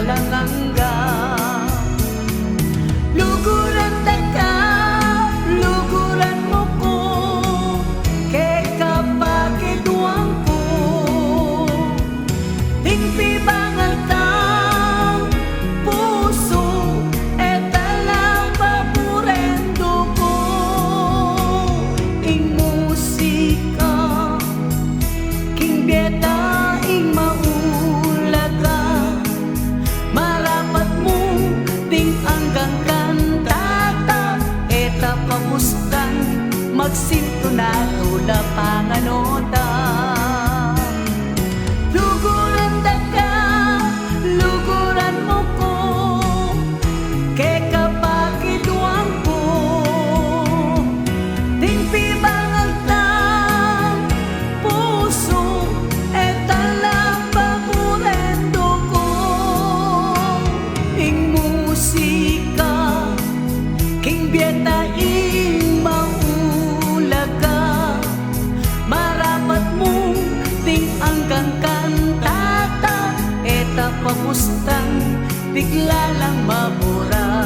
malangangga. Luguran ka, luguran mo ko, kay kapag duwang ko. Tingpi bangal tang puso, etalang paborendo ko. Ing musika, king biyeta, ing maulaga, marapat mo ting anggang kantata, eta pamustan magsintonado na panganota. Luguran ka, luguran mo ko, kay kapag iduang ko. Tingpi bangal tang puso, etalang paborendo ko. Ing musika, king biyeta, ing maulaga, marapat mong ting anggang kantata, eta pamustang bigla lang mabura.